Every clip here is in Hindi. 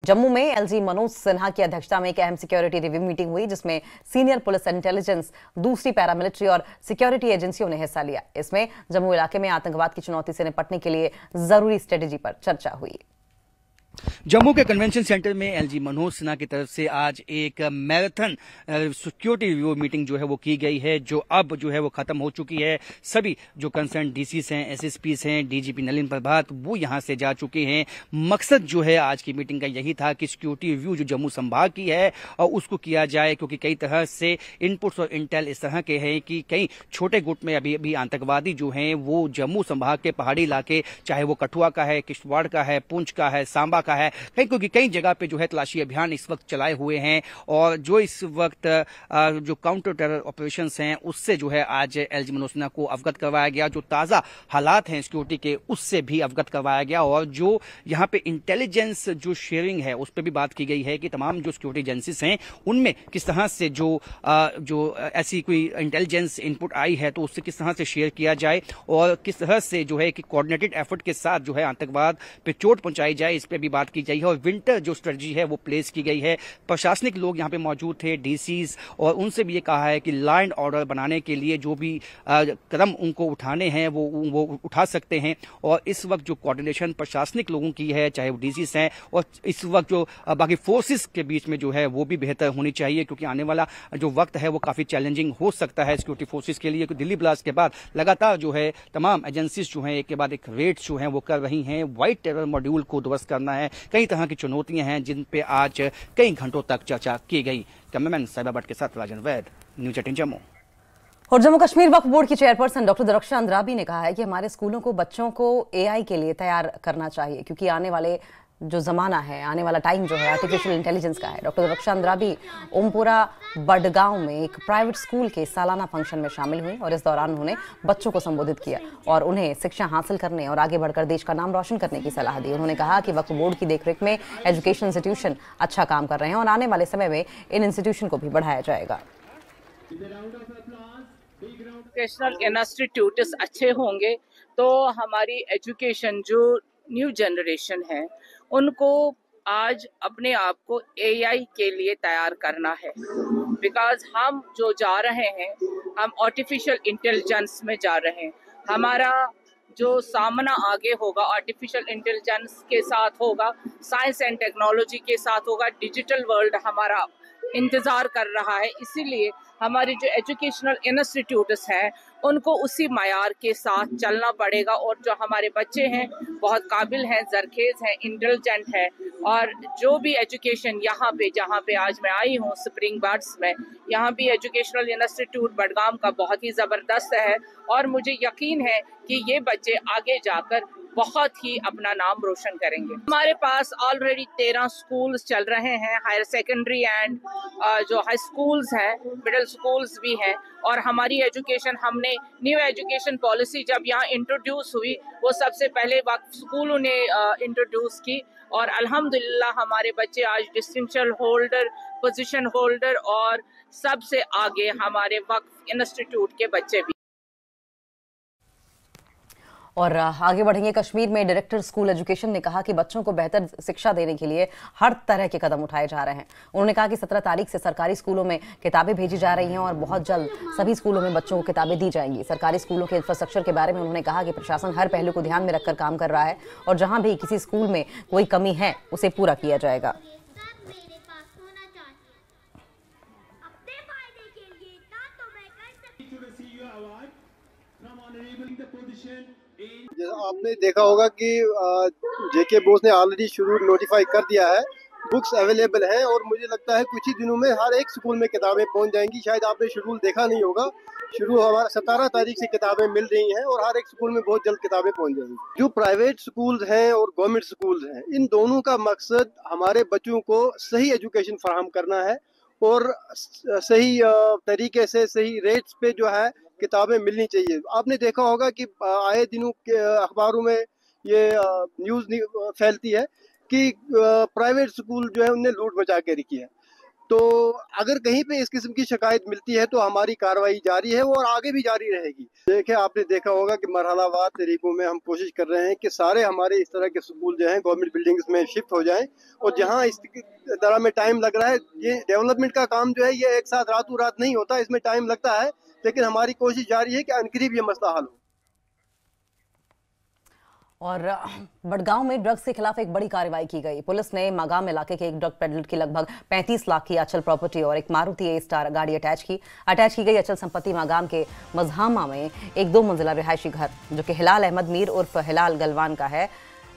जम्मू में एलजी मनोज सिन्हा की अध्यक्षता में एक अहम सिक्योरिटी रिव्यू मीटिंग हुई, जिसमें सीनियर पुलिस इंटेलिजेंस, दूसरी पैरामिलिट्री और सिक्योरिटी एजेंसियों ने हिस्सा लिया। इसमें जम्मू इलाके में आतंकवाद की चुनौती से निपटने के लिए जरूरी स्ट्रेटेजी पर चर्चा हुई। जम्मू के कन्वेंशन सेंटर में एलजी मनोज सिन्हा की तरफ से आज एक मैराथन सिक्योरिटी रिव्यू मीटिंग जो है वो की गई है, जो अब जो है वो खत्म हो चुकी है। सभी जो कंसर्न डीसीस हैं, एसएसपीस हैं, डीजीपी नलिन प्रभात वो यहां से जा चुके हैं। मकसद जो है आज की मीटिंग का यही था कि सिक्योरिटी रिव्यू जो जम्मू संभाग की है और उसको किया जाए, क्योंकि कई तरह से इनपुट्स और इंटेल इस तरह के हैं कि कई छोटे गुट में अभी अभी आतंकवादी जो हैं वो जम्मू संभाग के पहाड़ी इलाके, चाहे वो कठुआ का है, किश्तवाड़ का है, पुंछ का है, सांबा का है, क्योंकि कई जगह पे जो है तलाशी अभियान इस वक्त चलाए हुए हैं। और जो इस वक्त जो काउंटर टेरर ऑपरेशंस हैं उससे जो है आज एलजी मनोज सिन्हा को अवगत करवाया गया। जो ताजा हालात हैं सिक्योरिटी के उससे भी अवगत करवाया गया और जो यहाँ पे इंटेलिजेंस जो शेयरिंग है उस पर भी बात की गई है कि तमाम जो सिक्योरिटी एजेंसीज हैं उनमें किस तरह से जो ऐसी कोई इंटेलिजेंस इनपुट आई है तो उससे किस तरह से शेयर किया जाए और किस तरह से जो है कि कोऑर्डिनेटेड एफर्ट के साथ जो है आतंकवाद पे चोट पहुंचाई जाए, इस पर भी बात की जाए। और विंटर जो स्ट्रेटजी है वो प्लेस की गई है। प्रशासनिक लोग यहाँ पे मौजूद थे, डीसीज, और उनसे भी ये कहा है कि लॉ एंड ऑर्डर बनाने के लिए जो भी कदम उनको उठाने हैं वो उठा सकते हैं। और इस वक्त जो कोऑर्डिनेशन प्रशासनिक लोगों की है, चाहे वो डीसीज हैं, और इस वक्त जो बाकी फोर्सेस के बीच में जो है वो भी बेहतर होनी चाहिए, क्योंकि आने वाला जो वक्त है वो काफी चैलेंजिंग हो सकता है सिक्योरिटी फोर्सेस के लिए। दिल्ली ब्लास्ट के बाद लगातार जो है तमाम एजेंसीज जो है एक के बाद एक रेड जो है वो कर रही हैं। व्हाइट टेरर मॉड्यूल को ध्वस्त करना है, कई तरह की चुनौतियां हैं जिन पे आज कई घंटों तक चर्चा की गई। कैमरामैन साहिबा भट्ट के साथ राजन वैद, न्यूज 18 जम्मू। और जम्मू कश्मीर वक्फ बोर्ड की चेयरपर्सन डॉक्टर दरख्शां अंद्राबी ने कहा है कि हमारे स्कूलों को बच्चों को एआई के लिए तैयार करना चाहिए, क्योंकि आने वाले जो जमाना है, आने वाला टाइम जो है आर्टिफिशियल इंटेलिजेंस का है। डॉक्टर दरख्शां अंद्राबी ओमपुरा बडगांव में एक प्राइवेट स्कूल के सालाना फंक्शन में शामिल हुई और इस दौरान उन्होंने बच्चों को संबोधित किया और उन्हें शिक्षा हासिल करने और आगे बढ़कर देश का नाम रोशन करने की सलाह दी। उन्होंने कहा कि वक्फ बोर्ड की देखरेख में एजुकेशन इंस्टीट्यूशन अच्छा काम कर रहे हैं और आने वाले समय में इन इंस्टीट्यूशन को भी बढ़ाया जाएगा। एजुकेशनल इंस्टीट्यूट अच्छे होंगे तो हमारी एजुकेशन जो न्यू जनरेशन है उनको आज अपने आप को एआई के लिए तैयार करना है। बिकॉज हम जो जा रहे हैं हम आर्टिफिशियल इंटेलिजेंस में जा रहे हैं। हमारा जो सामना आगे होगा आर्टिफिशियल इंटेलिजेंस के साथ होगा, साइंस एंड टेक्नोलॉजी के साथ होगा, डिजिटल वर्ल्ड हमारा इंतज़ार कर रहा है। इसीलिए हमारे जो एजुकेशनल इंस्टीट्यूट्स हैं उनको उसी मयार के साथ चलना पड़ेगा। और जो हमारे बच्चे हैं बहुत काबिल हैं, जरखेज़ हैं, इंटेलिजेंट हैं, और जो भी एजुकेशन यहाँ पे जहाँ पे आज मैं आई हूँ स्प्रिंग बर्ड्स में, यहाँ भी एजुकेशनल इंस्टीट्यूट बडगाम का बहुत ही ज़बरदस्त है और मुझे यकीन है कि ये बच्चे आगे जाकर बहुत ही अपना नाम रोशन करेंगे। हमारे पास ऑलरेडी 13 स्कूल्स चल रहे हैं, हायर सेकेंडरी एंड जो हाई स्कूल्स हैं, मिडिल स्कूल्स भी हैं। और हमारी एजुकेशन, हमने न्यू एजुकेशन पॉलिसी जब यहाँ इंट्रोड्यूस हुई वो सबसे पहले वक्त स्कूलों ने इंट्रोड्यूस की और अल्हम्दुलिल्लाह हमारे बच्चे आज डिस्टिंक्शन होल्डर, पोजीशन होल्डर और सबसे आगे हमारे वक्फ इंस्टीट्यूट के बच्चे भी। और आगे बढ़ेंगे। कश्मीर में डायरेक्टर स्कूल एजुकेशन ने कहा कि बच्चों को बेहतर शिक्षा देने के लिए हर तरह के कदम उठाए जा रहे हैं। उन्होंने कहा कि 17 तारीख से सरकारी स्कूलों में किताबें भेजी जा रही हैं और बहुत जल्द सभी स्कूलों में बच्चों को किताबें दी जाएंगी। सरकारी स्कूलों के इंफ्रास्ट्रक्चर के बारे में उन्होंने कहा कि प्रशासन हर पहलू को ध्यान में रखकर काम कर रहा है और जहां भी किसी स्कूल में कोई कमी है उसे पूरा किया जाएगा। आपने देखा होगा कि जेके बोस ने ऑलरेडी शुरू नोटिफाई कर दिया है, बुक्स अवेलेबल हैं और मुझे लगता है कुछ ही दिनों में हर एक स्कूल में किताबें पहुंच जाएंगी। शायद आपने शेड्यूल देखा नहीं होगा, शुरू हमारा 17 तारीख से किताबें मिल रही हैं और हर एक स्कूल में बहुत जल्द किताबें पहुंच जाएंगी। जो प्राइवेट स्कूल्स हैं और गवर्नमेंट स्कूल्स हैं, इन दोनों का मकसद हमारे बच्चों को सही एजुकेशन फराहम करना है और सही तरीके से सही रेट्स पे जो है किताबें मिलनी चाहिए। आपने देखा होगा कि आए दिनों के अखबारों में ये न्यूज़ फैलती है कि प्राइवेट स्कूल जो है उन्हें लूट मचा के रखी है। तो अगर कहीं पे इस किस्म की शिकायत मिलती है तो हमारी कार्रवाई जारी है और आगे भी जारी रहेगी। देखिए, आपने देखा होगा कि मरहलावार तरीकों में हम कोशिश कर रहे हैं कि सारे हमारे इस तरह के स्कूल जो हैं गवर्नमेंट बिल्डिंग्स में शिफ्ट हो जाएं, और जहां इस तरह में टाइम लग रहा है, ये डेवलपमेंट का काम जो है ये एक साथ रातों रात नहीं होता, इसमें टाइम लगता है, लेकिन हमारी कोशिश जारी है कि अनकरीब ये मसला हल हो। और बड़गांव में ड्रग्स के खिलाफ एक बड़ी कार्रवाई की गई। पुलिस ने मागाम इलाके के एक ड्रग पेडलर की लगभग 35 लाख की अचल प्रॉपर्टी और एक मारुति ए स्टार गाड़ी अटैच की गई। अचल संपत्ति मागाम के मजहामा में एक 2 मंजिला रिहायशी घर जो कि हिलाल अहमद मीर उर्फ हिलाल गलवान का है।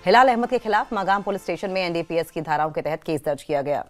हिलाल अहमद के खिलाफ मागाम पुलिस स्टेशन में NDPS की धाराओं के तहत केस दर्ज किया गया।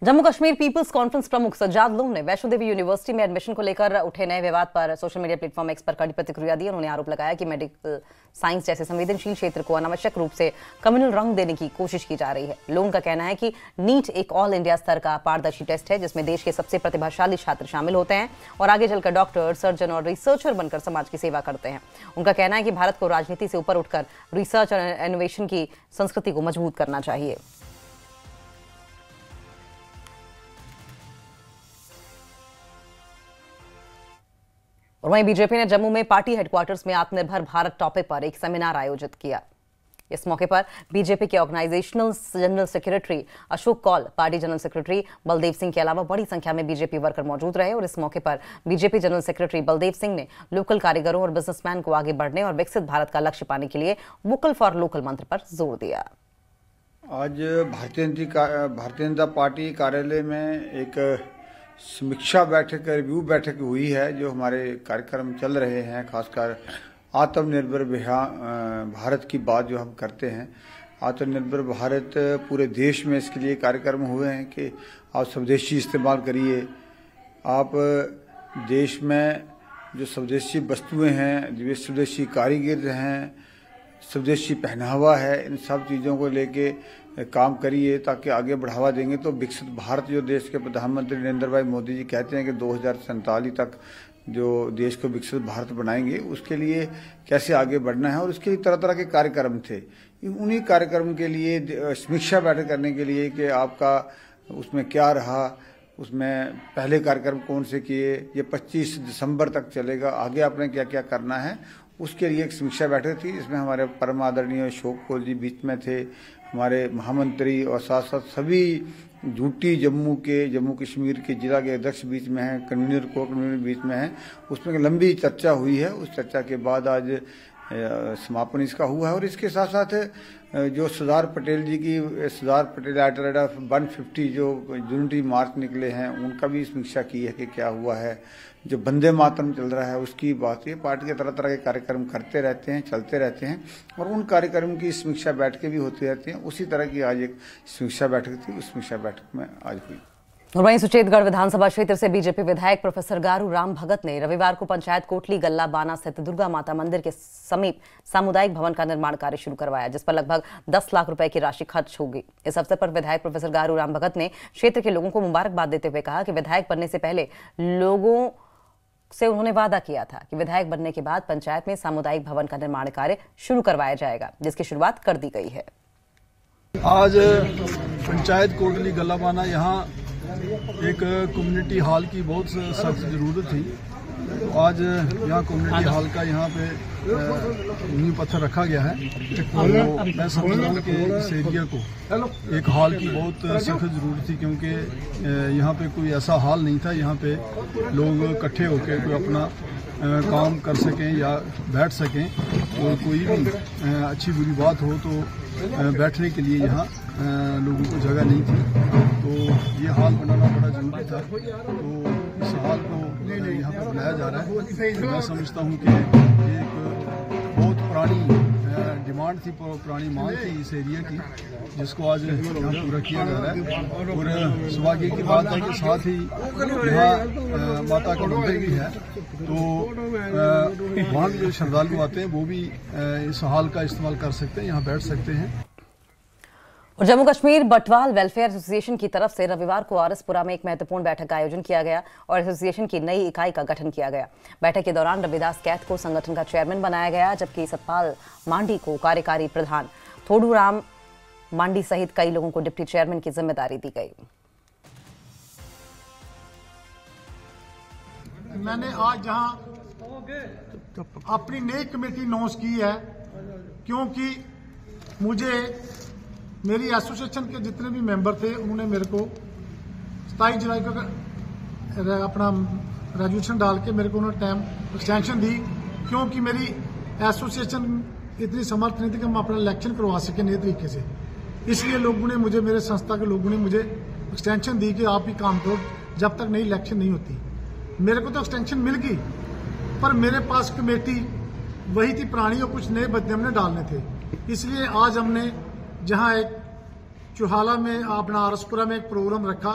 जम्मू कश्मीर पीपल्स कॉन्फ्रेंस प्रमुख सज्जाद लोन ने वैष्णो देवी यूनिवर्सिटी में एडमिशन को लेकर उठे नए विवाद पर सोशल मीडिया प्लेटफॉर्म एक्स पर कड़ी प्रतिक्रिया दी। उन्होंने आरोप लगाया कि मेडिकल साइंस जैसे संवेदनशील क्षेत्र को अनावश्यक रूप से कम्युनल रंग देने की कोशिश की जा रही है। लोन का कहना है कि नीट एक ऑल इंडिया स्तर का पारदर्शी टेस्ट है जिसमें देश के सबसे प्रतिभाशाली छात्र शामिल होते हैं और आगे चलकर डॉक्टर, सर्जन और रिसर्चर बनकर समाज की सेवा करते हैं। उनका कहना है कि भारत को राजनीति से ऊपर उठकर रिसर्च और इनोवेशन की संस्कृति को मजबूत करना चाहिए। और वहीं बीजेपी ने जम्मू में पार्टी हेडक्वार्टर्स में आत्मनिर्भर भारत टॉपिक पर एक सेमिनार आयोजित किया। इस मौके पर बीजेपी के organisational general secretary Ashok Kaul, party general secretary Baldev Singh के अलावा बड़ी संख्या में बीजेपी वर्कर मौजूद रहे। और इस मौके पर BJP general secretary Baldev Singh ने लोकल कारीगरों और बिजनेसमैन को आगे बढ़ने और विकसित भारत का लक्ष्य पाने के लिए वोकल फॉर लोकल मंत्र पर जोर दिया। आज भारतीय जनता पार्टी कार्यालय में एक समीक्षा बैठक, रिव्यू बैठक हुई है। जो हमारे कार्यक्रम चल रहे हैं, खासकर आत्मनिर्भर भारत की बात जो हम करते हैं, आत्मनिर्भर भारत पूरे देश में इसके लिए कार्यक्रम हुए हैं कि आप स्वदेशी इस्तेमाल करिए। आप देश में जो स्वदेशी वस्तुएं हैं, जो स्वदेशी कारीगर हैं, स्वदेशी पहनावा है, इन सब चीज़ों को लेके काम करिए ताकि आगे बढ़ावा देंगे तो विकसित भारत, जो देश के प्रधानमंत्री नरेंद्र भाई मोदी जी कहते हैं कि 2047 तक जो देश को विकसित भारत बनाएंगे, उसके लिए कैसे आगे बढ़ना है। और उसके लिए तरह तरह के कार्यक्रम थे। उन्हीं कार्यक्रम के लिए समीक्षा बैठक करने के लिए कि आपका उसमें क्या रहा, उसमें पहले कार्यक्रम कौन से किए, ये 25 दिसंबर तक चलेगा, आगे आपने क्या क्या करना है, उसके लिए एक समीक्षा बैठक थी जिसमें हमारे परम आदरणीय अशोक कौल जी बीच में थे, हमारे महामंत्री और साथ साथ सभी ड्यूटी जम्मू कश्मीर के जिला के अध्यक्ष बीच में हैं, कन्वीनर बीच में हैं। उसमें लंबी चर्चा हुई है। उस चर्चा के बाद आज समापन इसका हुआ है। और इसके साथ साथ जो सरदार पटेल जी की सरदार पटेल एट ऑफ 150 जो यूनिटी मार्च निकले हैं, उनका भी समीक्षा की है कि क्या हुआ है। जो वंदे मातरम चल रहा है उसकी बात है। पार्टी के तरह तरह के कार्यक्रम करते रहते हैं, चलते रहते हैं और उन कार्यक्रम की समीक्षा बैठकें भी होती रहती हैं। उसी तरह की आज एक समीक्षा बैठक थी, उस समीक्षा बैठक में आज हुई। और वहीं सुचेतगढ़ विधानसभा क्षेत्र से बीजेपी विधायक प्रोफेसर गारू राम भगत ने रविवार को पंचायत कोटली गल्ला बाना स्थित दुर्गा माता मंदिर के समीप सामुदायिक भवन का निर्माण कार्य शुरू करवाया, जिस पर लगभग 10 लाख रुपए की राशि खर्च होगी। इस अवसर पर विधायक प्रोफेसर गारू राम भगत ने क्षेत्र के लोगों को मुबारकबाद देते हुए कहा कि विधायक बनने से पहले लोगों से उन्होंने वादा किया था कि विधायक बनने के बाद पंचायत में सामुदायिक भवन का निर्माण कार्य शुरू करवाया जाएगा, जिसकी शुरुआत कर दी गई है। आज पंचायत कोटली गल्लाबाना यहाँ एक कम्युनिटी हॉल की बहुत सख्त जरूरत थी। तो आज यहाँ कम्युनिटी हॉल का यहाँ पे नींव पत्थर रखा गया है। तो मैं समझता हूँ कि इस एरिया को एक हॉल की बहुत सख्त जरूरत थी, क्योंकि यहाँ पे कोई ऐसा हॉल नहीं था यहाँ पे लोग इकट्ठे होकर कोई अपना काम कर सकें या बैठ सकें। तो कोई भी अच्छी बुरी बात हो तो बैठने के लिए यहाँ लोगों को जगह नहीं थी। तो ये हॉल बनाना बड़ा जरूरी था। तो इस हॉल को यहाँ पर बनाया जा रहा है। तो मैं समझता हूँ कि एक बहुत पुरानी डिमांड थी, पुरानी मांग थी इस एरिया की, जिसको आज यहाँ पूरा किया जा रहा है। और सौभाग्य की बात है कि साथ ही यहाँ माता का मंदिर भी है। तो वहाँ जो श्रद्धालु आते हैं वो भी इस हॉल का इस्तेमाल कर सकते हैं, यहाँ बैठ सकते हैं। और जम्मू कश्मीर बटवाल वेलफेयर एसोसिएशन की तरफ से रविवार को आरएसपुरा में एक महत्वपूर्ण बैठक का आयोजन किया गया और एसोसिएशन की नई इकाई का गठन किया गया। बैठक के दौरान रविदास कैथ को संगठन का चेयरमैन बनाया गया, जबकि सतपाल मांडी को कार्यकारी प्रधान, थोडूराम मांडी सहित कई लोगों को डिप्टी चेयरमैन की जिम्मेदारी दी गई। मैंने आज यहाँ अपनी नई कमेटी अनाउंस की है, क्योंकि मुझे मेरी एसोसिएशन के जितने भी मेंबर थे उन्होंने मेरे को 27 जुलाई को अपना रेजोल्यूशन डाल के मेरे को उन्होंने टाइम एक्सटेंशन दी, क्योंकि मेरी एसोसिएशन इतनी समर्थ नहीं थी कि हम अपना इलेक्शन करवा सकें नए तरीके से। इसलिए लोगों ने मुझे, मेरे संस्था के लोगों ने मुझे एक्सटेंशन दी कि आप ही काम करो जब तक नई इलेक्शन नहीं होती। मेरे को तो एक्सटेंशन मिल गई, पर मेरे पास कमेटी वही थी पुरानी और कुछ नए बदले हमने डालने थे। इसलिए आज हमने जहां एक चुहाला में अपना आरएसपुरा में एक प्रोग्राम रखा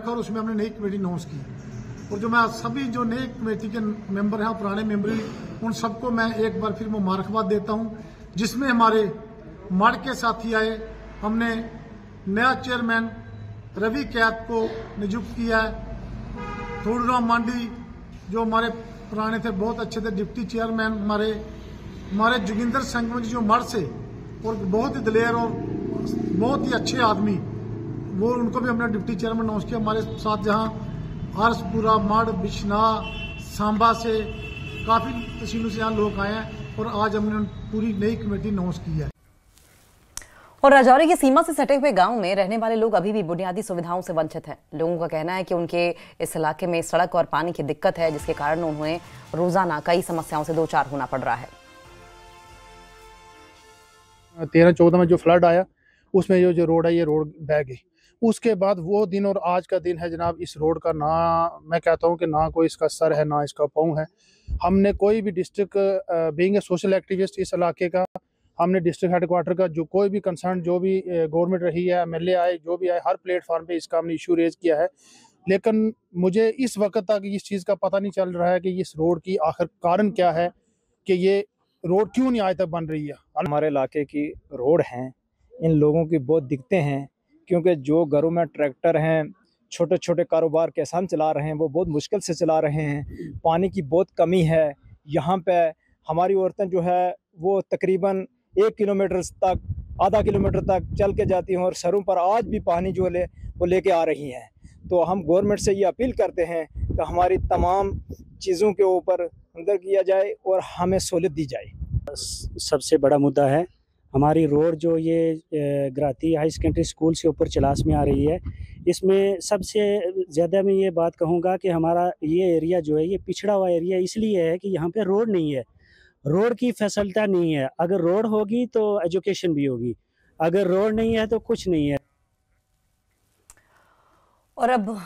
और उसमें हमने नई कमेटी अनाउंस की। और जो मैं सभी जो नई कमेटी के मेंबर हैं, पुराने मेंबर, उन सबको मैं एक बार फिर मुबारकबाद देता हूं, जिसमें हमारे मड़ के साथी आए। हमने नया चेयरमैन रवि कैथ को नियुक्त किया है। थोडूराम मांडी जो हमारे पुराने थे, बहुत अच्छे थे, डिप्टी चेयरमैन हमारे जोगिंदर संगम जो मड़ से, और बहुत ही दिलेर और बहुत ही अच्छे आदमी, वो उनको भी हमने डिप्टी चेयरमैन अनाउंस किया। हमारे साथ जहां आरएसपुरा, मड़, बिश्नाह, सांबा से काफ़ी तहसीलों से यहाँ लोग आए हैं और आज हमने पूरी नई कमेटी अनाउंस की है। और राजौरी की सीमा से सटे हुए गांव में रहने वाले लोग अभी भी बुनियादी सुविधाओं से वंचित हैं। लोगों का कहना है कि उनके इस इलाके में सड़क और पानी की दिक्कत है, जिसके कारण उन्हें रोजाना कई समस्याओं से दो चार होना पड़ रहा है। 13-14 में जो फ्लड आया उसमें जो रोड है, ये रोड बह गई। उसके बाद वो दिन और आज का दिन है जनाब, इस रोड का ना, मैं कहता हूँ कि ना कोई इसका सर है ना इसका पाँव है। हमने कोई भी district being a social activist इस इलाके का, हमने डिस्ट्रिक्ट हेडक्वार्टर का जो कोई भी कंसर्न, जो भी गवर्नमेंट रही है, एमएलए आए, जो भी आए, हर प्लेटफॉर्म पे इसका हमने इशू रेज किया है। लेकिन मुझे इस वक्त तक इस चीज़ का पता नहीं चल रहा है कि इस रोड की आखिर कारण क्या है, कि ये रोड क्यों नहीं आज तक बन रही है। हमारे इलाके की रोड हैं, इन लोगों की बहुत दिक्कतें हैं, क्योंकि जो घरों में ट्रैक्टर हैं, छोटे छोटे कारोबार किसान चला रहे हैं, वो बहुत मुश्किल से चला रहे हैं। पानी की बहुत कमी है। यहाँ पे हमारी औरतें जो है वो तकरीबन 1 किलोमीटर तक, आधा किलोमीटर तक चल के जाती हैं और सरों पर आज भी पानी जो वो लेके आ रही हैं। तो हम गवर्नमेंट से ये अपील करते हैं कि हमारी तमाम चीज़ों के ऊपर अंदर किया जाए और हमें सहूलियत दी जाए। सबसे बड़ा मुद्दा है हमारी रोड जो ये ग्राती हाई सेकेंडरी स्कूल से ऊपर चलास में आ रही है। इसमें सबसे ज़्यादा मैं ये बात कहूँगा कि हमारा ये एरिया जो है ये पिछड़ा हुआ एरिया इसलिए है कि यहाँ पे रोड नहीं है, रोड की फैसिलिटी नहीं है। अगर रोड होगी तो एजुकेशन भी होगी, अगर रोड नहीं है तो कुछ नहीं है। और अब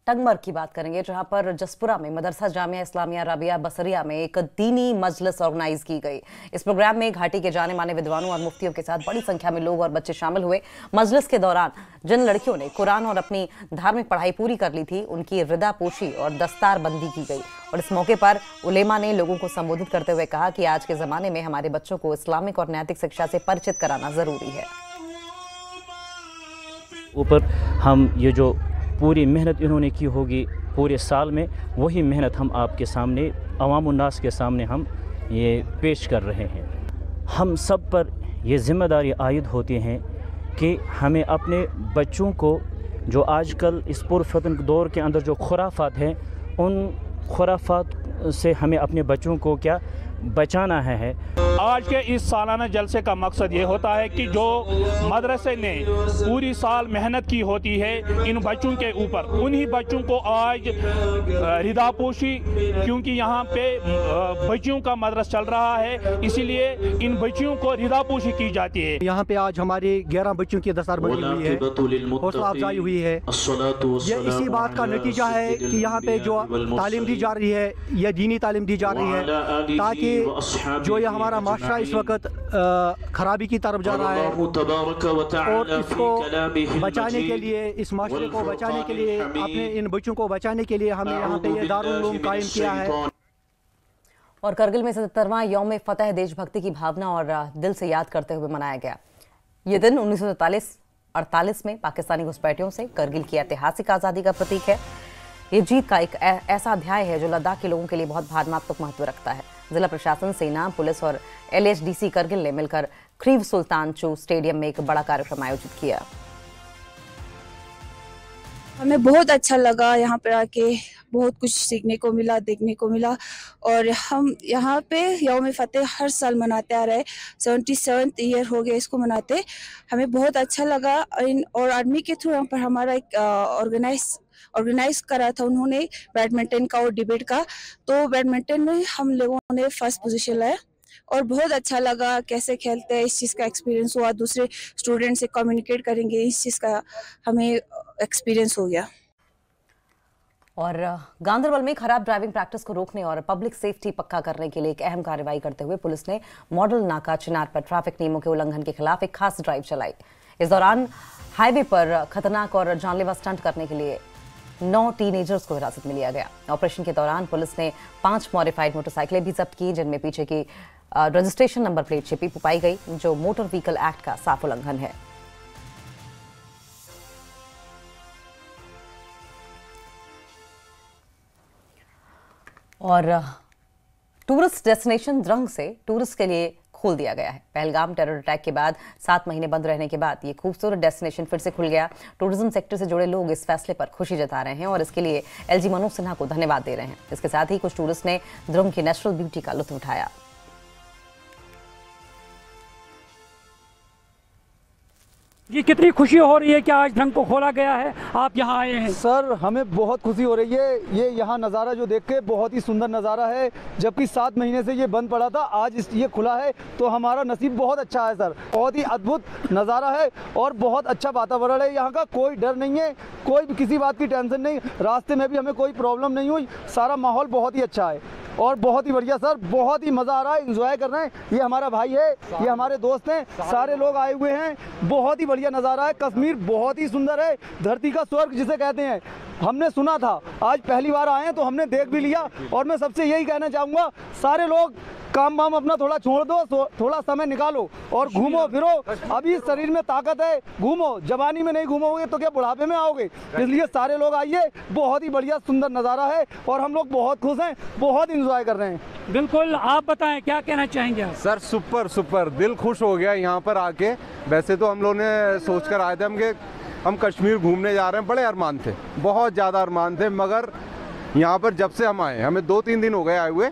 टंगमर की बात करेंगे, जहां पर जसपुरा में मदरसा जामिया इस्लामिया राबिया बसरिया में एक दीनी मजलिस ऑर्गेनाइज की गई। इस प्रोग्राम में घाटी के जाने माने विद्वानों और मुफ्तियों के साथ बड़ी संख्या में लोग और बच्चे शामिल हुए। मजलिस के दौरान जिन लड़कियों ने कुरान और अपनी धार्मिक पढ़ाई पूरी कर ली थी, उनकी रिदा पोशी और दस्तार बंदी की गई। और इस मौके पर उलेमा ने लोगों को संबोधित करते हुए कहा कि आज के जमाने में हमारे बच्चों को इस्लामिक और नैतिक शिक्षा से परिचित कराना जरूरी है। ऊपर हम ये जो पूरी मेहनत इन्होंने की होगी पूरे साल में, वही मेहनत हम आपके सामने, अवाम उन्नास के सामने हम ये पेश कर रहे हैं। हम सब पर ये जिम्मेदारी आयद होती हैं कि हमें अपने बच्चों को, जो आजकल इस पुरफतन दौर के अंदर जो खुराफात हैं, उन खुराफात से हमें अपने बच्चों को क्या बचाना है। आज के इस सालाना जलसे का मकसद ये होता है कि जो मदरसे ने पूरी साल मेहनत की होती है इन बच्चों के ऊपर, उन्हीं बच्चों को आज रिदापोशी, क्योंकि यहाँ पे बच्चियों का मदरसा चल रहा है, इसीलिए इन बच्चियों को रिदापोशी की जाती है। यहाँ पे आज हमारी 11 बच्चों की दस्तार बंदी हुई है, हौसला अफजाई हुई है। ये इसी बात का नतीजा है कि यहाँ पे जो तालीम दी जा रही है, यह दीनी तालीम दी जा रही है, ताकि जो ये हमारा माशरा इस वक्त खराबी की तरफ जा रहा है, और इसको बचाने के लिए, इस माशरे को बचाने के लिए, अपने इन बच्चों को बचाने के लिए हमने यहाँ पे ये दारुल उलूम कायम किया है। और करगिल में 77वां यौम फतह देशभक्ति की भावना और दिल से याद करते हुए मनाया गया। ये दिन 1948 में पाकिस्तानी घुसपैठियों से करगिल की ऐतिहासिक आज़ादी का प्रतीक है। ये जीत का एक ऐसा अध्याय है जो लद्दाख के लोगों के लिए बहुत भावनात्मक महत्व रखता है। जिला प्रशासन, सेना, पुलिस और LHDC करगिल ने मिलकर ख्रीव सुल्तान चू स्टेडियम में एक बड़ा कार्यक्रम आयोजित किया। हमें बहुत अच्छा लगा, यहाँ पर आके बहुत कुछ सीखने को मिला, देखने को मिला। और हम यहाँ पे यौम फतेह हर साल मनाते आ रहे, 77th ईयर हो गया इसको मनाते। हमें बहुत अच्छा लगा। और आर्मी के थ्रू यहाँ पर हमारा एक ऑर्गेनाइज करा था उन्होंने बैडमिंटन का और डिबेट का। तो बैडमिंटन में हम लोगों ने फर्स्ट पोजीशन लाया और बहुत अच्छा लगा कैसे खेलते हैं, इस चीज़ का एक्सपीरियंस हुआ। दूसरे स्टूडेंट से कम्युनिकेट करेंगे, इस चीज़ का हमें एक्सपीरियंस हो गया। और गांदरबल में खराब ड्राइविंग प्रैक्टिस को रोकने और पब्लिक सेफ्टी पक्का करने के लिए एक अहम कार्रवाई करते हुए पुलिस ने मॉडल नाका चिनार पर ट्रैफिक नियमों के उल्लंघन के खिलाफ एक खास ड्राइव चलाई। इस दौरान हाईवे पर खतरनाक और जानलेवा स्टंट करने के लिए 9 टीनेजर्स को हिरासत में लिया गया। ऑपरेशन के दौरान पुलिस ने 5 मॉडिफाइड मोटरसाइकिलें भी जब्त की, जिनमें पीछे की रजिस्ट्रेशन नंबर प्लेट छिपी पाई गई, जो मोटर व्हीकल एक्ट का साफ उल्लंघन है। और टूरिस्ट डेस्टिनेशन द्रंग से टूरिस्ट के लिए खोल दिया गया है। पहलगाम टेरर अटैक के बाद 7 महीने बंद रहने के बाद ये खूबसूरत डेस्टिनेशन फिर से खुल गया। टूरिज्म सेक्टर से जुड़े लोग इस फैसले पर खुशी जता रहे हैं और इसके लिए LG मनोज सिन्हा को धन्यवाद दे रहे हैं। इसके साथ ही कुछ टूरिस्ट ने द्रंग की नेचुरल ब्यूटी का लुत्फ उठाया। जी, कितनी खुशी हो रही है कि आज ढंग को खोला गया है, आप यहाँ आए हैं। सर, हमें बहुत खुशी हो रही है। ये यहाँ नज़ारा जो देख के बहुत ही सुंदर नज़ारा है, जबकि 7 महीने से ये बंद पड़ा था, आज ये खुला है तो हमारा नसीब बहुत अच्छा है सर। बहुत ही अद्भुत नज़ारा है और बहुत अच्छा वातावरण है यहाँ का। कोई डर नहीं है, कोई किसी बात की टेंशन नहीं, रास्ते में भी हमें कोई प्रॉब्लम नहीं हुई। सारा माहौल बहुत ही अच्छा है और बहुत ही बढ़िया सर, बहुत ही मज़ा आ रहा है, एंजॉय कर रहे हैं। ये हमारा भाई है, ये हमारे दोस्त हैं, सारे लोग आए हुए हैं। बहुत ही बढ़िया नज़ारा है। कश्मीर बहुत ही सुंदर है, धरती का स्वर्ग जिसे कहते हैं। हमने सुना था, आज पहली बार आए हैं तो हमने देख भी लिया। और मैं सबसे यही कहना चाहूँगा, सारे लोग काम वाम अपना थोड़ा छोड़ दो, थोड़ा समय निकालो और घूमो फिरो। अभी शरीर में ताकत है, घूमो। जवानी में नहीं घूमोगे तो क्या बुढ़ापे में आओगे? इसलिए सारे लोग आइए, बहुत ही बढ़िया सुंदर नज़ारा है और हम लोग बहुत खुश हैं, बहुत इंजॉय कर रहे हैं। बिल्कुल, आप बताएं क्या कहना चाहेंगे? सर सुपर, दिल खुश हो गया यहाँ पर आके। वैसे तो हम लोगों ने सोच कर आए थे हम कश्मीर घूमने जा रहे हैं, बड़े अरमान थे, बहुत ज़्यादा अरमान थे, मगर यहाँ पर जब से हम आए, हमें 2-3 दिन हो गए आए हुए,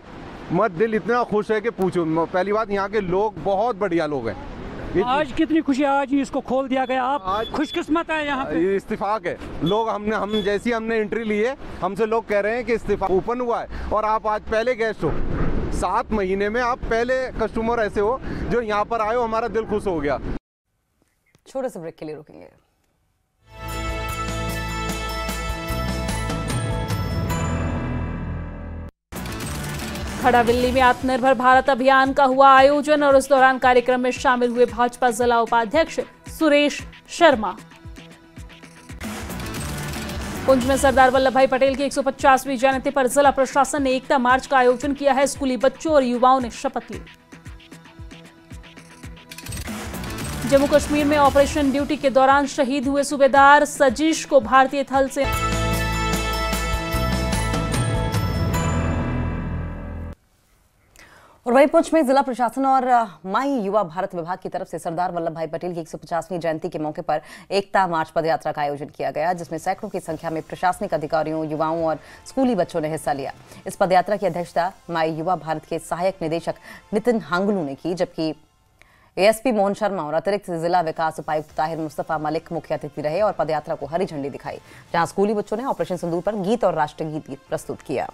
मत दिल इतना खुश है कि पूछो। पहली बात, यहाँ के लोग बहुत बढ़िया लोग हैं। आज कितनी खुशी, आज ही इसको खोल दिया गया। आप खुशकिस्मत है यहाँ पे। इस्तिफाक है, लोग हम जैसी हमने एंट्री ली है, हमसे लोग कह रहे हैं कि इस्तिफाक ओपन हुआ है और आप आज पहले गेस्ट हो। 7 महीने में आप पहले कस्टमर ऐसे हो जो यहाँ पर आए हो, हमारा दिल खुश हो गया। छोटे से ब्रेक के लिए रुकेंगे। खड़ाविल्ली में आत्मनिर्भर भारत अभियान का हुआ आयोजन और इस दौरान कार्यक्रम में शामिल हुए भाजपा जिला उपाध्यक्ष सुरेश शर्मा। पुंछ में सरदार वल्लभ भाई पटेल की 150वीं जयंती पर जिला प्रशासन ने एकता मार्च का आयोजन किया है। स्कूली बच्चों और युवाओं ने शपथ ली। जम्मू कश्मीर में ऑपरेशन ड्यूटी के दौरान शहीद हुए सूबेदार सजीश को भारतीय थल से और वहीं पुंछ में जिला प्रशासन और माई युवा भारत विभाग की तरफ से सरदार वल्लभ भाई पटेल की 150वीं जयंती के मौके पर एकता मार्च पदयात्रा का आयोजन किया गया, जिसमें सैकड़ों की संख्या में प्रशासनिक अधिकारियों, युवाओं और स्कूली बच्चों ने हिस्सा लिया। इस पदयात्रा की अध्यक्षता माई युवा भारत के सहायक निदेशक नितिन हांगलू ने की, जबकि ASP मोहन शर्मा और अतिरिक्त जिला विकास उपायुक्त ताहिर मुस्तफा मलिक मुख्य अतिथि रहे और पदयात्रा को हरी झंडी दिखाई, जहां स्कूली बच्चों ने ऑपरेशन सिंदूर पर गीत और राष्ट्रगीत प्रस्तुत किया।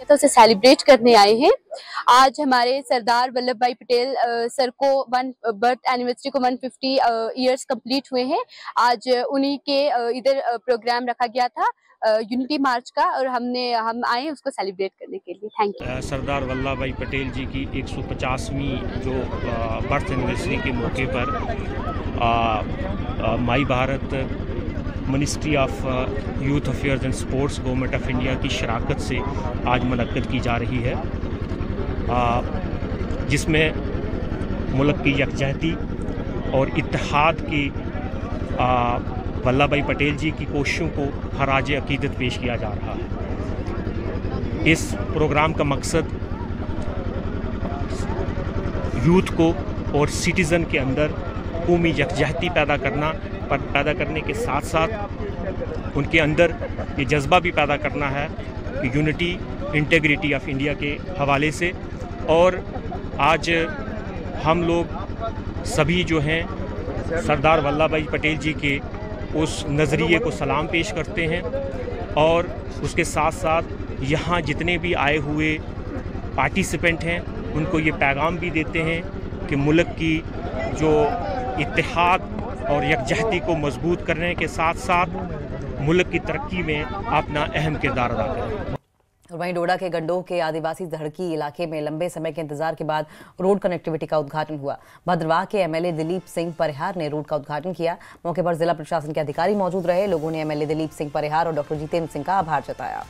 तो उसे सेलिब्रेट करने आए हैं। आज हमारे सरदार वल्लभ भाई पटेल सर को बर्थ एनिवर्सरी को 150 इयर्स कंप्लीट हुए हैं। आज उन्हीं के इधर प्रोग्राम रखा गया था यूनिटी मार्च का और हम आए उसको सेलिब्रेट करने के लिए। Thank you. सरदार वल्लभ भाई पटेल जी की 150वीं जो बर्थ एनिवर्सरी के मौके पर my Bharat ministry of youth affairs and sports government of India की शराकत से आज मुनक्कद की जा रही है, जिसमें मुल्क की यकजहती और इत्तेहाद की वल्लभ भाई पटेल जी की कोशिशों को खराज अकीदत पेश किया जा रहा है। इस प्रोग्राम का मकसद यूथ को और सिटीज़न के अंदर कौमी यकजहती पैदा करने के साथ साथ उनके अंदर ये जज्बा भी पैदा करना है कि यूनिटी इंटीग्रिटी ऑफ इंडिया के हवाले से। और आज हम लोग सभी जो हैं सरदार वल्लभ भाई पटेल जी के उस नज़रिए को सलाम पेश करते हैं और उसके साथ साथ यहाँ जितने भी आए हुए पार्टिसिपेंट हैं उनको ये पैगाम भी देते हैं कि मुल्क की जो इत्तेहाद और यकजहती को मजबूत करने के साथ साथ मुल्क की तरक्की में अपना अहम किरदार अदा करें। और वहीं डोडा के गंडोह के आदिवासी धड़की इलाके में लंबे समय के इंतजार के बाद रोड कनेक्टिविटी का उद्घाटन हुआ। भद्रवाह के एमएलए दिलीप सिंह परिहार ने रोड का उद्घाटन किया। मौके पर जिला प्रशासन के अधिकारी मौजूद रहे। लोगों ने एमएलए दिलीप सिंह परिहार और डॉक्टर जितेंद्र सिंह का आभार जताया।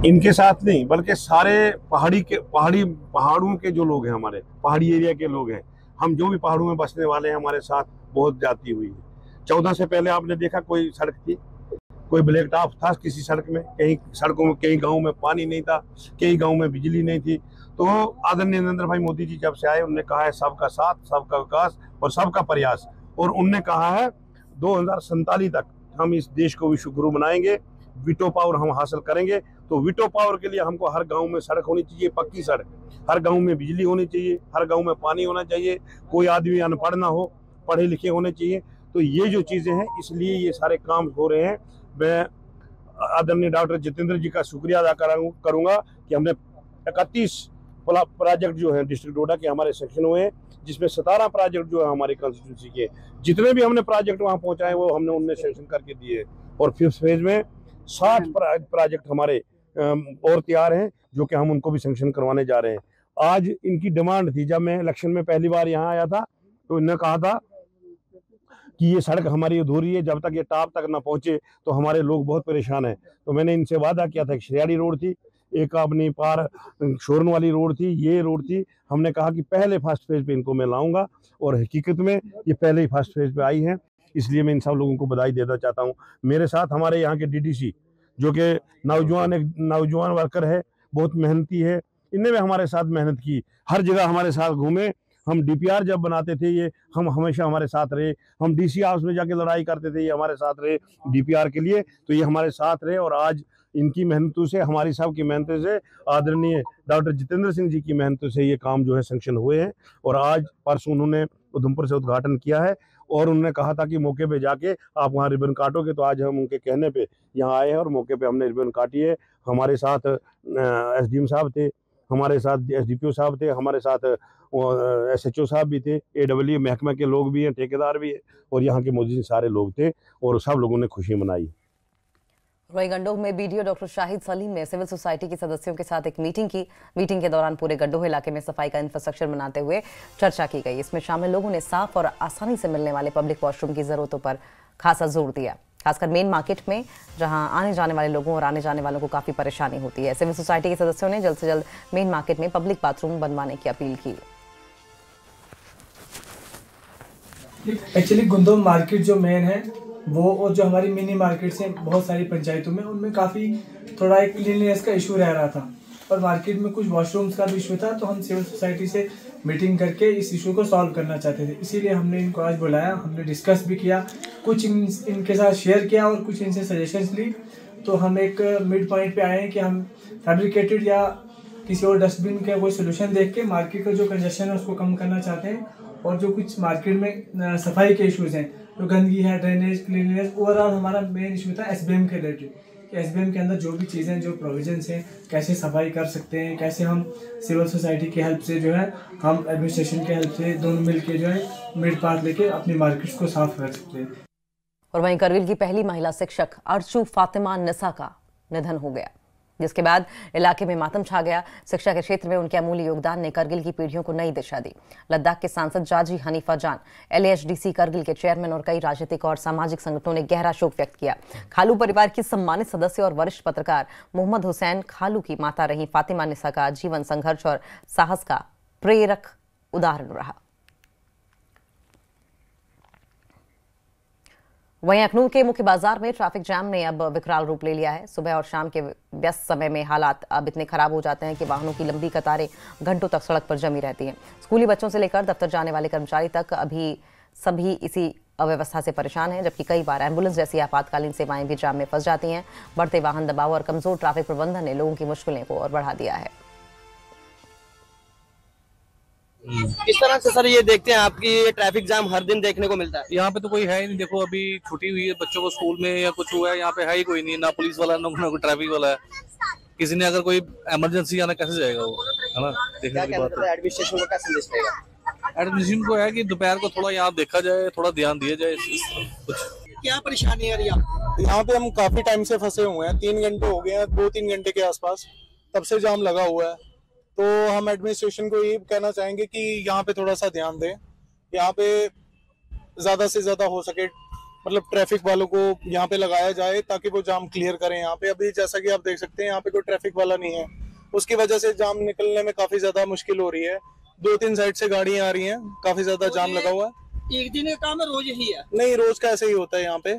इनके साथ नहीं बल्कि सारे पहाड़ों के जो लोग हैं, हमारे पहाड़ी एरिया के लोग हैं, हम जो भी पहाड़ों में बसने वाले हैं, हमारे साथ बहुत जाती हुई है। 14 से पहले आपने देखा कोई सड़क थी, कोई ब्लैक टॉप था किसी सड़क में, कहीं सड़कों में, कई गाँव में पानी नहीं था, कई गाँव में बिजली नहीं थी। तो आदरणीय नरेंद्र भाई मोदी जी जब से आए उन्होंने कहा है सबका साथ, सबका विकास और सबका प्रयास। और उनने कहा है 2047 तक हम इस देश को विश्व गुरु बनाएंगे, वीटो पावर हम हासिल करेंगे। तो वीटो पावर के लिए हमको हर गांव में सड़क होनी चाहिए, पक्की सड़क, हर गांव में बिजली होनी चाहिए, हर गांव में पानी होना चाहिए, कोई आदमी अनपढ़ ना हो, पढ़े लिखे होने चाहिए। तो ये जो चीज़ें हैं, इसलिए ये सारे काम हो रहे हैं। मैं आदरणीय डॉक्टर जितेंद्र जी का शुक्रिया अदा करूँगा कि हमने 31 प्रोजेक्ट जो है डिस्ट्रिक्ट डोडा के हमारे सेक्शन हुए हैं, जिसमें 17 प्रोजेक्ट जो है हमारी कॉन्स्टिट्यूंसी के, जितने भी हमने प्रोजेक्ट वहाँ पहुँचाए वो हमने उनमें सेक्शन करके दिए। और 5th फेज में 60 प्रोजेक्ट हमारे और तैयार हैं, जो कि हम उनको भी सेंक्शन करवाने जा रहे हैं। आज इनकी डिमांड थी, जब मैं इलेक्शन में पहली बार यहाँ आया था तो इन्होंने कहा था कि ये सड़क हमारी अधूरी है, जब तक ये टॉप तक ना पहुँचे तो हमारे लोग बहुत परेशान हैं। तो मैंने इनसे वादा किया था, एक शरियाड़ी रोड थी, एक अपनी पार शोरन वाली रोड थी, ये रोड थी। हमने कहा कि पहले फर्स्ट फेज पे इनको मैं लाऊंगा, और हकीकत में ये पहले ही फर्स्ट फेज पे आई हैं। इसलिए मैं इन सब लोगों को बधाई देना चाहता हूँ। मेरे साथ हमारे यहाँ के डीडीसी जो कि नौजवान वर्कर है, बहुत मेहनती है, इनने भी हमारे साथ मेहनत की, हर जगह हमारे साथ घूमे। हम डीपीआर जब बनाते थे ये हम हमेशा हमारे साथ रहे, हम डीसी हाउस में जाके लड़ाई करते थे, ये हमारे साथ रहे डीपीआर के लिए, तो ये हमारे साथ रहे। और आज इनकी मेहनतों से, हमारी सब की मेहनतों से, आदरणीय डॉक्टर जितेंद्र सिंह जी की मेहनतों से ये काम जो है सैंक्शन हुए हैं। और आज परसों उन्होंने उधमपुर से उद्घाटन किया है और उन्होंने कहा था कि मौके पे जाके आप वहाँ रिबन काटोगे, तो आज हम उनके कहने पे यहाँ आए हैं और मौके पे हमने रिबन काटी है। हमारे साथ एसडीएम साहब थे, हमारे साथ एसडीपीओ साहब थे, हमारे साथ एसएचओ साहब भी थे, एडब्ल्यू महकमे के लोग भी हैं, ठेकेदार भी हैं, और यहाँ के मौजूद सारे लोग थे और सब लोगों ने खुशी मनाई। वहीं गंडोह में बीडीओ डॉक्टर शाहिद सलीम ने सिविल सोसाइटी के सदस्यों के साथ एक मीटिंग की। मीटिंग के दौरान पूरे गंडोह इलाके में सफाई का इंफ्रास्ट्रक्चर बनाते हुए चर्चा की गई। इसमें शामिल लोगों ने साफ और आसानी से मिलने वाले पब्लिक वॉशरूम की जरूरतों पर खासा जोर दिया, खासकर मेन मार्केट में, जहां आने जाने वाले लोगों और आने जाने वालों को काफी परेशानी होती है। सिविल सोसाइटी के सदस्यों ने जल्द से जल्द मेन मार्केट में पब्लिक बाथरूम बनवाने की अपील की। एक्चुअली गंडोह मार्केट जो मेन है वो, और जो हमारी मिनी मार्केट्स हैं बहुत सारी पंचायतों में, उनमें काफ़ी थोड़ा एक क्लीनलीनेस का इशू रह रहा था और मार्केट में कुछ वॉशरूम्स का भी इशू था। तो हम सिविल सोसाइटी से मीटिंग करके इस इशू को सॉल्व करना चाहते थे, इसीलिए हमने इनको आज बुलाया। हमने डिस्कस भी किया, कुछ इनके साथ शेयर किया और कुछ इनसे सजेशंस ली। तो हम एक मिड पॉइंट पे आए हैं कि हम फैब्रिकेटेड या किसी और डस्टबिन का कोई सोल्यूशन देख के मार्केट का जो कंजेशन है उसको कम करना चाहते हैं। और जो कुछ मार्केट में सफाई के इश्यूज़ हैं, जो गंदगी है, ड्रेनेज, क्लीनलीनेस, ओवरऑल हमारा मेन इशू था एसबीएम के रिलेटेड कि एसबीएम के अंदर जो भी चीज़ें, जो प्रोविजंस हैं, कैसे सफाई कर सकते हैं, कैसे हम सिविल सोसाइटी की हेल्प से जो है, हम एडमिनिस्ट्रेशन की हेल्प से दोनों मिल के जो है मिड पार्ट लेके अपनी मार्केट्स को साफ कर सकते हैं। और वहीं करगिल की पहली महिला शिक्षक अर्चू फातिमा निसा का निधन हो गया। जिसके बाद इलाके में मातम छा गया। शिक्षा के क्षेत्र में उनके अमूल्य योगदान ने करगिल की पीढ़ियों को नई दिशा दी। लद्दाख के सांसद जाजी हनीफा जान, LAHDC करगिल के चेयरमैन और कई राजनीतिक और सामाजिक संगठनों ने गहरा शोक व्यक्त किया। खालू परिवार की सम्मानित सदस्य और वरिष्ठ पत्रकार मोहम्मद हुसैन खालू की माता रही फातिमा निसा का जीवन संघर्ष और साहस का प्रेरक उदाहरण रहा। वहीं अखनूर के मुख्य बाजार में ट्रैफिक जाम ने अब विकराल रूप ले लिया है। सुबह और शाम के व्यस्त समय में हालात अब इतने खराब हो जाते हैं कि वाहनों की लंबी कतारें घंटों तक सड़क पर जमी रहती हैं। स्कूली बच्चों से लेकर दफ्तर जाने वाले कर्मचारी तक अभी सभी इसी अव्यवस्था से परेशान हैं, जबकि कई बार एम्बुलेंस जैसी आपातकालीन सेवाएं भी जाम में फंस जाती हैं। बढ़ते वाहन दबाव और कमजोर ट्रैफिक प्रबंधन ने लोगों की मुश्किलें को और बढ़ा दिया है। किस तरह से सर ये देखते हैं आपकी ट्रैफिक जाम हर दिन देखने को मिलता है? यहाँ पे तो कोई है ही नहीं। देखो अभी छुट्टी हुई है बच्चों को स्कूल में या कुछ हुआ है, यहाँ पे है ही कोई नहीं, ना पुलिस वाला ना कोई ट्रैफिक वाला है। किसी ने अगर कोई इमरजेंसी आना कैसे जाएगा वो, है ना? देखने की बात है। एडमिनिस्ट्रेशन को क्या संदेश देगा? एडमिनिस्ट्रेशन को है कि दोपहर को थोड़ा यहाँ देखा जाए, थोड़ा ध्यान दिया जाए कुछ। क्या परेशानी है यहाँ पे? हम काफी टाइम से फंसे हुए हैं, 3 घंटे हो गए हैं, 2-3 घंटे के आसपास तब से जाम लगा हुआ है। तो हम एडमिनिस्ट्रेशन को ये कहना चाहेंगे कि यहाँ पे थोड़ा सा ध्यान दें, यहाँ पे ज़्यादा से ज़्यादा हो सके मतलब ट्रैफिक वालों को यहाँ पे लगाया जाए ताकि वो जाम क्लियर करें। यहाँ पे अभी जैसा कि आप देख सकते हैं यहाँ पे कोई ट्रैफिक वाला नहीं है, उसकी वजह से जाम निकलने में काफ़ी ज़्यादा मुश्किल हो रही है। 2-3 साइड से गाड़ियाँ आ रही हैं, काफ़ी ज़्यादा जाम लगा हुआ है। एक दिन का काम है, रोज ही है? नहीं, रोज का ऐसे ही होता है। यहाँ पे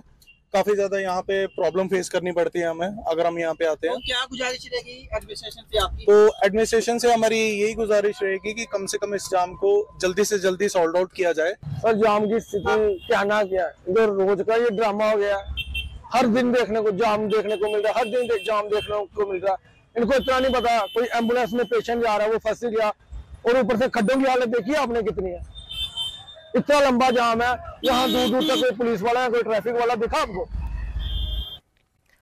काफी ज्यादा यहाँ पे प्रॉब्लम फेस करनी पड़ती है हमें अगर हम यहाँ पे आते हैं। तो क्या गुजारिश रहेगी एडमिनिस्ट्रेशन से आपकी? तो एडमिनिस्ट्रेशन से हमारी यही गुजारिश रहेगी कि कम से कम इस जाम को जल्दी से जल्दी सॉल्व आउट किया जाए। सर जाम की स्थिति क्या ना क्या, इधर रोज का ये ड्रामा हो गया। हर दिन देखने को जाम देखने को मिल रहा है, हर दिन जाम देखने को मिल रहा है। इनको इतना नहीं पता, कोई एम्बुलेंस में पेशेंट जा रहा है वो फंस गया, और ऊपर से खड्डों की हालत देखी आपने कितनी है। इतना लंबा जाम है, यहाँ दूर दूर तक कोई पुलिस वाला या कोई ट्रैफिक वाला दिखा आपको?